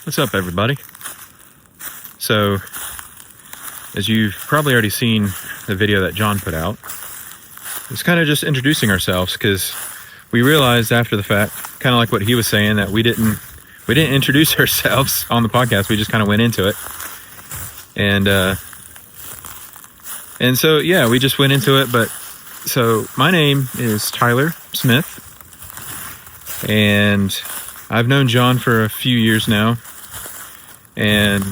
What's up, everybody? So, as you've probably already seen the video that John put out, it's kind of just introducing ourselves, because we realized after the fact, kind of like what he was saying, that we didn't introduce ourselves on the podcast. We just kind of went into it, and so yeah, we just went into it. But so my name is Tyler Smith, and I've known John for a few years now, and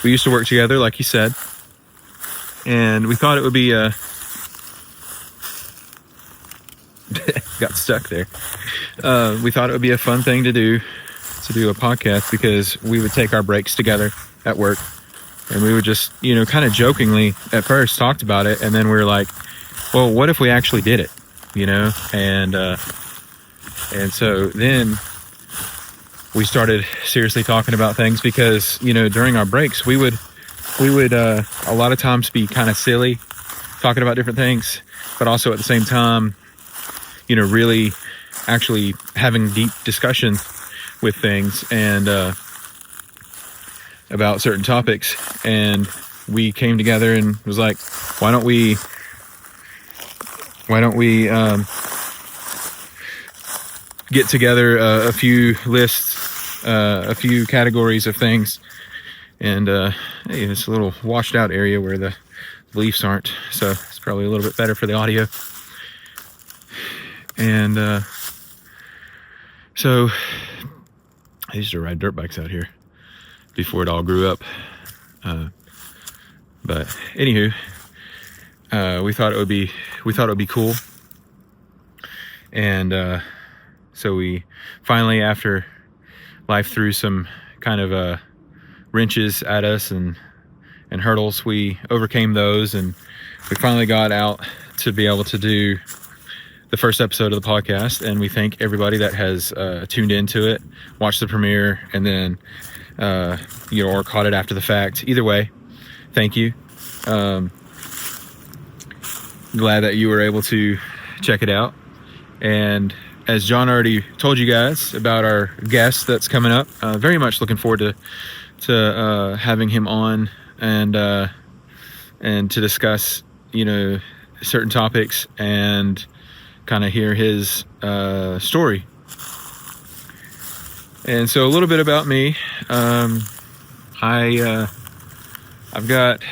we used to work together, like he said, and we thought it would be got stuck there. We thought it would be a fun thing to do a podcast, because we would take our breaks together at work, and we would just, kind of jokingly at first talked about it, and then we were like, well, what if we actually did it, and so then we started seriously talking about things, because, during our breaks, we would a lot of times be kind of silly, talking about different things, but also at the same time, really actually having deep discussions with things and about certain topics. And we came together and was like, why don't we get together a few lists, a few categories of things, and hey, it's a little washed out area where the leaves aren't, so it's probably a little bit better for the audio. And so I used to ride dirt bikes out here before it all grew up, but anywho, we thought it would be cool, and so we finally, after life threw some kind of wrenches at us and hurdles, we overcame those, and we finally got out to be able to do the first episode of the podcast. And we thank everybody that has tuned into it, watched the premiere, and then or caught it after the fact. Either way, thank you. Glad that you were able to check it out. And as John already told you guys about our guest that's coming up, very much looking forward to having him on and to discuss, certain topics and kind of hear his story. And so a little bit about me. I've got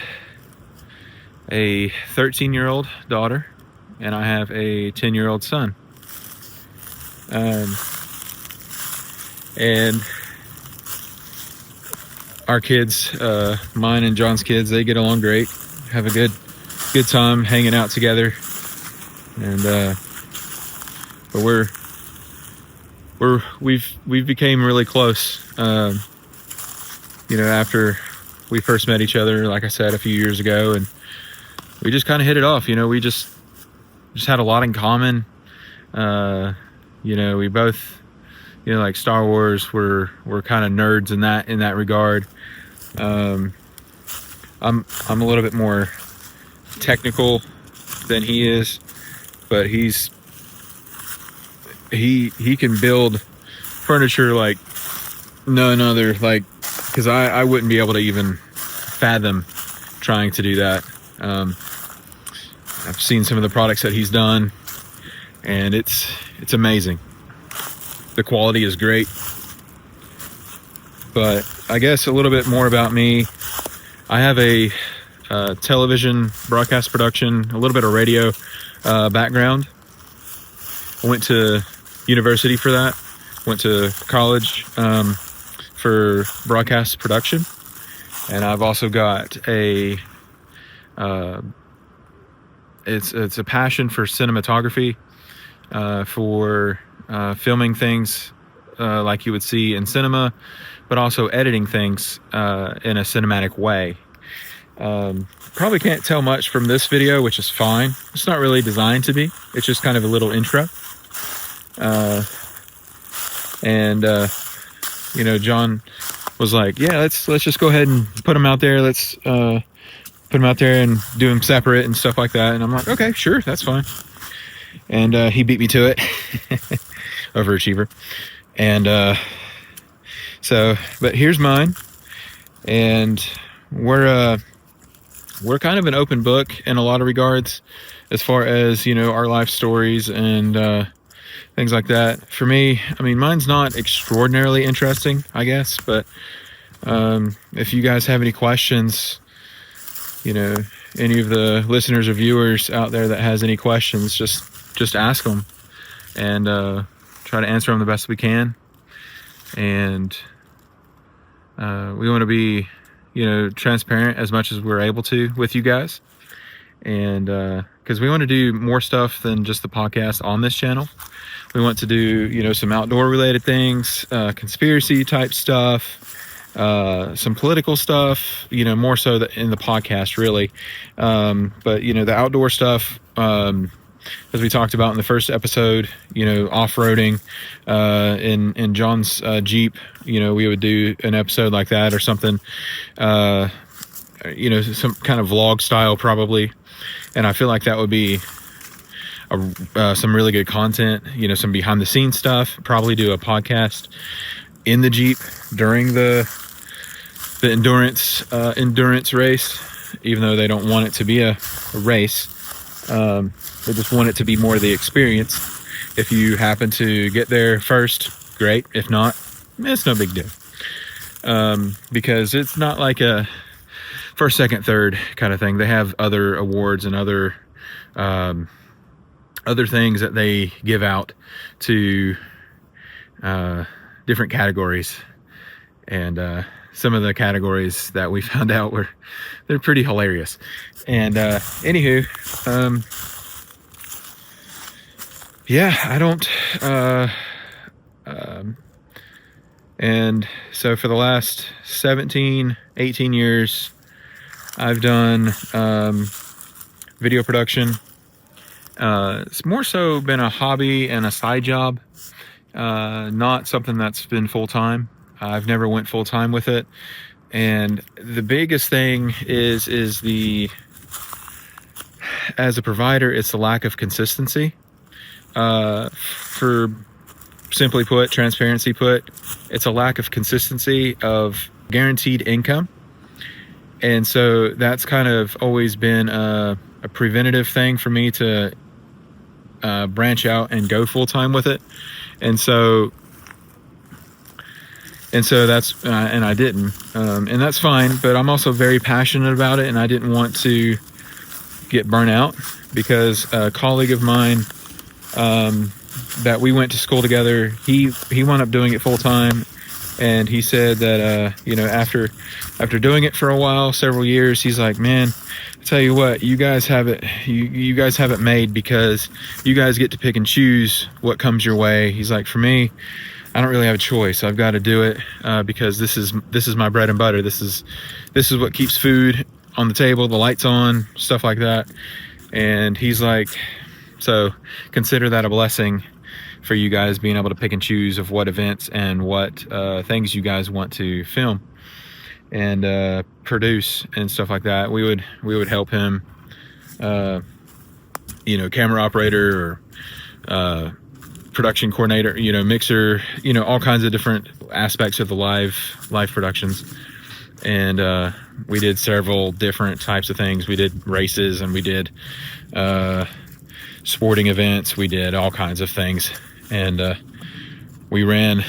a 13-year-old daughter, and I have a 10-year-old son. And our kids, mine and John's kids, they get along great, have a good time hanging out together, and but we've became really close, after we first met each other, like I said, a few years ago, and we just kind of hit it off. We just had a lot in common. We both, like Star Wars, we're kind of nerds in that regard. I'm a little bit more technical than he is, but he can build furniture like none other, like, because I wouldn't be able to even fathom trying to do that. I've seen some of the products that he's done, and it's amazing. The quality is great. But I guess a little bit more about me. I have a television broadcast production, a little bit of radio background. I went to university for that. Went to college for broadcast production, and I've also got a it's a passion for cinematography, for filming things like you would see in cinema, but also editing things in a cinematic way. Probably can't tell much from this video, which is fine. It's not really designed to be. It's just kind of a little intro. John was like, yeah, let's just go ahead and put them out there. Let's put them out there and do them separate and stuff like that. And I'm like, okay, sure, that's fine. And he beat me to it. Overachiever. And So, but here's mine, and we're kind of an open book in a lot of regards, as far as, you know, our life stories and things like that. For me, I mean, mine's not extraordinarily interesting, I guess, but if you guys have any questions, you know, any of the listeners or viewers out there that has any questions, just ask them, and try to answer them the best we can. And we want to be, you know, transparent as much as we're able to with you guys, and because we want to do more stuff than just the podcast on this channel. We want to do, you know, some outdoor related things, conspiracy type stuff, some political stuff, you know, more so in the podcast, really. But, you know, the outdoor stuff, as we talked about in the first episode, you know, off-roading in John's Jeep, you know, we would do an episode like that or something, you know, some kind of vlog style probably. And I feel like that would be some really good content, you know, some behind the scenes stuff. Probably do a podcast in the Jeep during the endurance race, even though they don't want it to be a race. They just want it to be more of the experience. If you happen to get there first, great. If not, it's no big deal. Because it's not like a first, second, third kind of thing. They have other awards and other things that they give out to different categories. And some of the categories that we found out they're pretty hilarious. And anywho, yeah, I don't and so for the last 17, 18 years, I've done video production. It's more so been a hobby and a side job, not something that's been full-time. I've never went full-time with it. And the biggest thing is as a provider, it's the lack of consistency. For simply put, transparency put, it's a lack of consistency of guaranteed income. And so that's kind of always been a preventative thing for me to branch out and go full-time with it. And so that's and I didn't, and that's fine, but I'm also very passionate about it, and I didn't want to get burnt out, because a colleague of mine that we went to school together, he wound up doing it full-time, and he said that you know, after doing it for a while, several years, he's like, man, I tell you what, you guys have it made, because you guys get to pick and choose what comes your way. He's like, for me, I don't really have a choice. I've got to do it because this is my bread and butter. This is what keeps food on the table, the lights on, stuff like that. And he's like, so consider that a blessing for you guys, being able to pick and choose of what events and what things you guys want to film and produce and stuff like that. We would help him, you know, camera operator or production coordinator, you know, mixer, you know, all kinds of different aspects of the live productions. And we did several different types of things. We did races, and we did sporting events. We did all kinds of things. And we ran,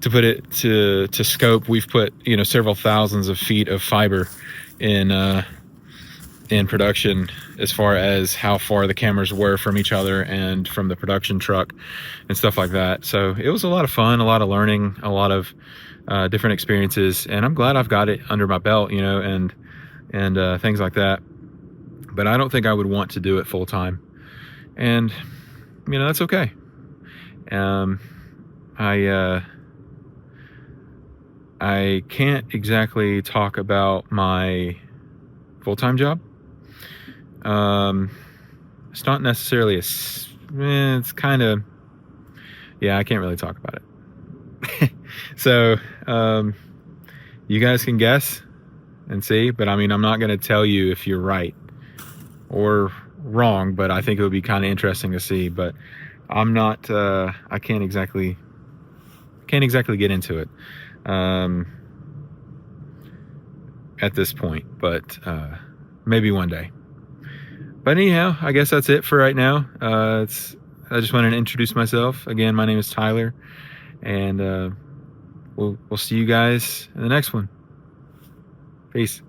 to put it to scope, we've put, you know, several thousands of feet of fiber in production, as far as how far the cameras were from each other and from the production truck and stuff like that. So it was a lot of fun, a lot of learning, a lot of different experiences, and I'm glad I've got it under my belt, you know, and things like that. But I don't think I would want to do it full time, and you know, that's okay. I can't exactly talk about my full-time job. It's not necessarily it's kind of, yeah, I can't really talk about it. So, you guys can guess and see, but I mean, I'm not going to tell you if you're right or wrong, but I think it would be kind of interesting to see. But I'm not, I can't exactly can't exactly get into it at this point, but maybe one day. But anyhow, I guess that's it for right now. I just wanted to introduce myself again. My name is Tyler, and we'll see you guys in the next one. Peace.